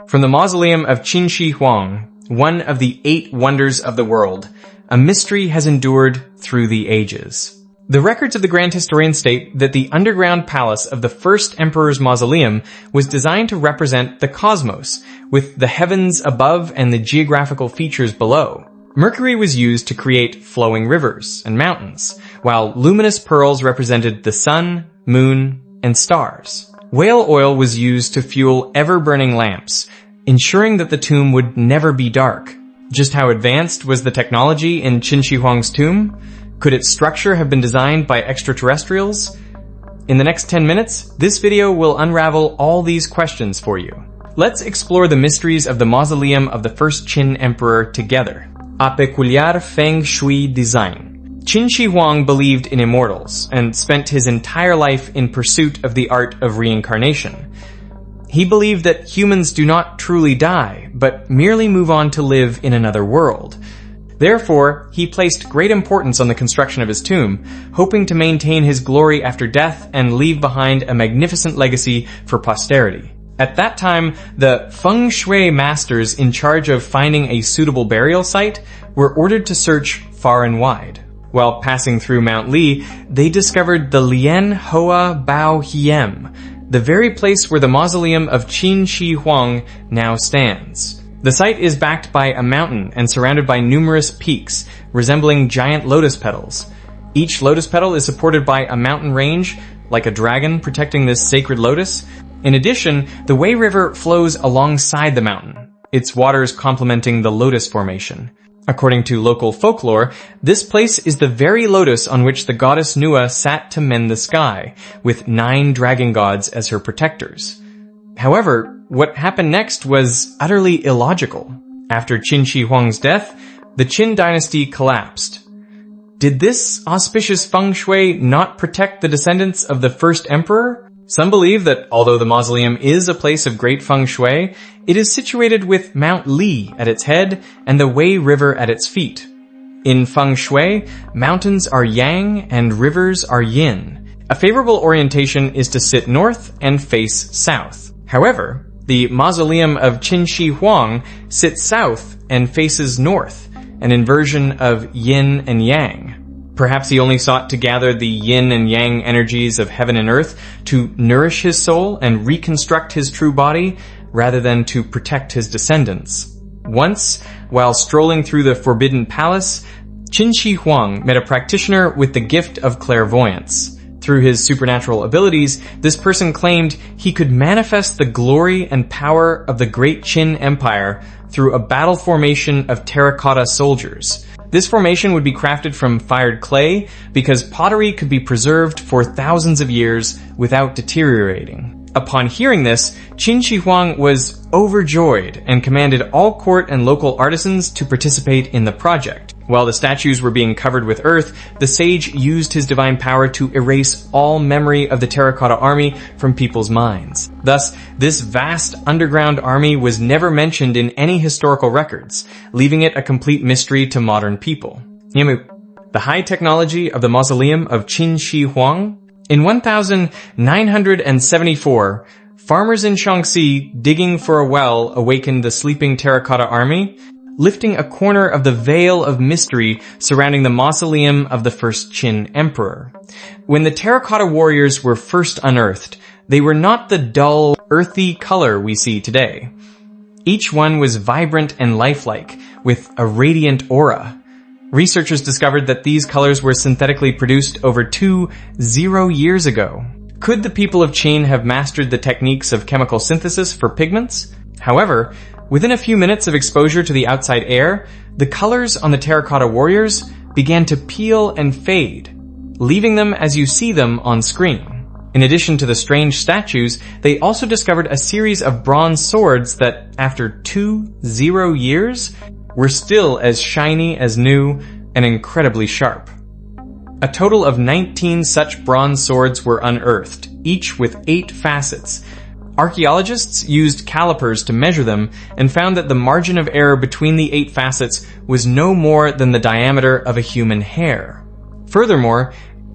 From the Mausoleum of Qin Shi Huang, one of the 8 wonders of the world, a mystery has endured through the ages. The records of the Grand Historian state that the underground palace of the First Emperor's mausoleum was designed to represent the cosmos, with the heavens above and the geographical features below. Mercury was used to create flowing rivers and mountains, while luminous pearls represented the sun, moon, and stars. Whale oil was used to fuel ever-burning lamps, ensuring that the tomb would never be dark. Just how advanced was the technology in Qin Shi Huang's tomb? Could its structure have been designed by extraterrestrials? In the next 10 minutes, this video will unravel all these questions for you. Let's explore the mysteries of the mausoleum of the First Qin Emperor together. A peculiar feng shui design. Qin Shi Huang believed in immortals and spent his entire life in pursuit of the art of reincarnation. He believed that humans do not truly die, but merely move on to live in another world. Therefore, he placed great importance on the construction of his tomb, hoping to maintain his glory after death and leave behind a magnificent legacy for posterity. At that time, the feng shui masters in charge of finding a suitable burial site were ordered to search far and wide. While passing through Mount Li, they discovered the Lian Hoa Bao Hiem, the very place where the mausoleum of Qin Shi Huang now stands. The site is backed by a mountain and surrounded by numerous peaks, resembling giant lotus petals. Each lotus petal is supported by a mountain range, like a dragon protecting this sacred lotus. In addition, the Wei River flows alongside the mountain, its waters complementing the lotus formation. According to local folklore, this place is the very lotus on which the goddess Nua sat to mend the sky, with 9 dragon gods as her protectors. However, what happened next was utterly illogical. After Qin Shi Huang's death, the Qin dynasty collapsed. Did this auspicious feng shui not protect the descendants of the first emperor? Some believe that although the mausoleum is a place of great feng shui, it is situated with Mount Li at its head and the Wei River at its feet. In feng shui, mountains are yang and rivers are yin. A favorable orientation is to sit north and face south. However, the mausoleum of Qin Shi Huang sits south and faces north, an inversion of yin and yang. Perhaps he only sought to gather the yin and yang energies of heaven and earth to nourish his soul and reconstruct his true body, rather than to protect his descendants. Once, while strolling through the Forbidden Palace, Qin Shi Huang met a practitioner with the gift of clairvoyance. Through his supernatural abilities, this person claimed he could manifest the glory and power of the great Qin Empire through a battle formation of terracotta soldiers. This formation would be crafted from fired clay because pottery could be preserved for thousands of years without deteriorating. Upon hearing this, Qin Shi Huang was overjoyed and commanded all court and local artisans to participate in the project. While the statues were being covered with earth, the sage used his divine power to erase all memory of the Terracotta army from people's minds. Thus, this vast underground army was never mentioned in any historical records, leaving it a complete mystery to modern people. The high technology of the mausoleum of Qin Shi Huang. In 1974, farmers in Shaanxi digging for a well awakened the sleeping Terracotta army, lifting a corner of the veil of mystery surrounding the mausoleum of the First Qin Emperor. When the Terracotta warriors were first unearthed, they were not the dull, earthy color we see today. Each one was vibrant and lifelike, with a radiant aura. Researchers discovered that these colors were synthetically produced over 20 years ago. Could the people of Qin have mastered the techniques of chemical synthesis for pigments? However, within a few minutes of exposure to the outside air, the colors on the terracotta warriors began to peel and fade, leaving them as you see them on screen. In addition to the strange statues, they also discovered a series of bronze swords that, after 20 years, were still as shiny as new and incredibly sharp. A total of 19 such bronze swords were unearthed, each with 8 facets. Archaeologists used calipers to measure them and found that the margin of error between the 8 facets was no more than the diameter of a human hair. Furthermore,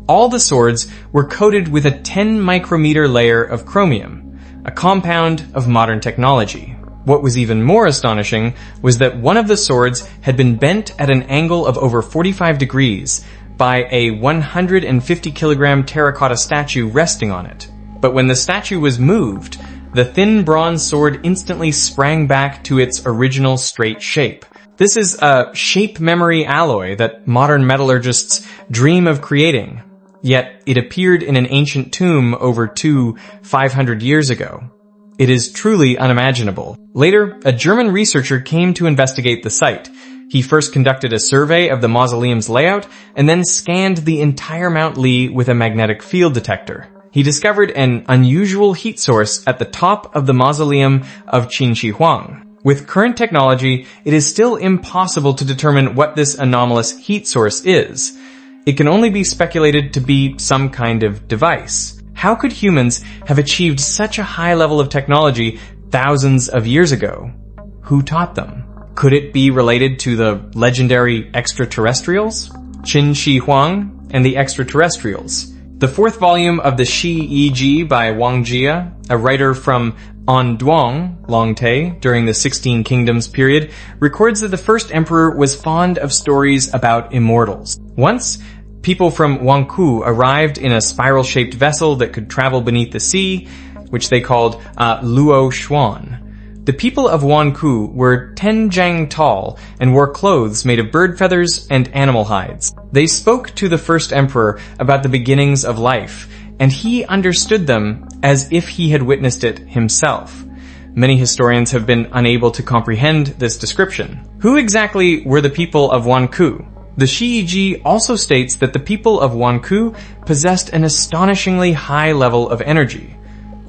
all the swords were coated with a 10 micrometer layer of chromium, a compound of modern technology. What was even more astonishing was that one of the swords had been bent at an angle of over 45 degrees by a 150 kilogram terracotta statue resting on it. But when the statue was moved, the thin bronze sword instantly sprang back to its original straight shape. This is a shape memory alloy that modern metallurgists dream of creating, yet it appeared in an ancient tomb over 500 years ago. It is truly unimaginable. Later, a German researcher came to investigate the site. He first conducted a survey of the mausoleum's layout and then scanned the entire Mount Li with a magnetic field detector. He discovered an unusual heat source at the top of the mausoleum of Qin Shi Huang. With current technology, it is still impossible to determine what this anomalous heat source is. It can only be speculated to be some kind of device. How could humans have achieved such a high level of technology thousands of years ago? Who taught them? Could it be related to the legendary extraterrestrials? Qin Shi Huang and the Extraterrestrials. The fourth volume of the Shi Yi Ji by Wang Jia, a writer from Anduang, Longte, during the 16 Kingdoms period, records that the first emperor was fond of stories about immortals. Once, people from Wangku arrived in a spiral-shaped vessel that could travel beneath the sea, which they called Luo Xuan. The people of Wangku were 10 jang tall and wore clothes made of bird feathers and animal hides. They spoke to the first emperor about the beginnings of life, and he understood them as if he had witnessed it himself. Many historians have been unable to comprehend this description. Who exactly were the people of Wangku? The Shi Yi Ji also states that the people of Wangku possessed an astonishingly high level of energy.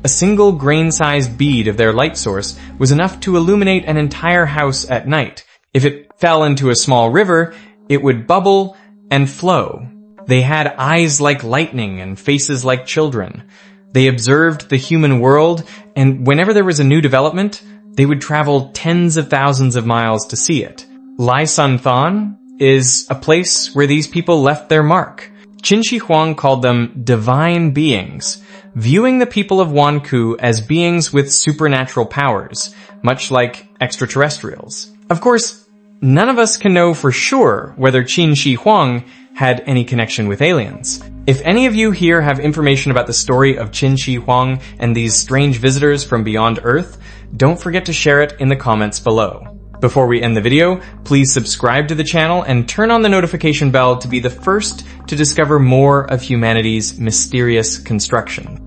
A single grain-sized bead of their light source was enough to illuminate an entire house at night. If it fell into a small river, it would bubble and flow. They had eyes like lightning and faces like children. They observed the human world, and whenever there was a new development, they would travel tens of thousands of miles to see it. Lai Sun Than is a place where these people left their mark. Qin Shi Huang called them divine beings, viewing the people of Wangku as beings with supernatural powers, much like extraterrestrials. Of course, none of us can know for sure whether Qin Shi Huang had any connection with aliens. If any of you here have information about the story of Qin Shi Huang and these strange visitors from beyond Earth, don't forget to share it in the comments below. Before we end the video, please subscribe to the channel and turn on the notification bell to be the first to discover more of humanity's mysterious construction.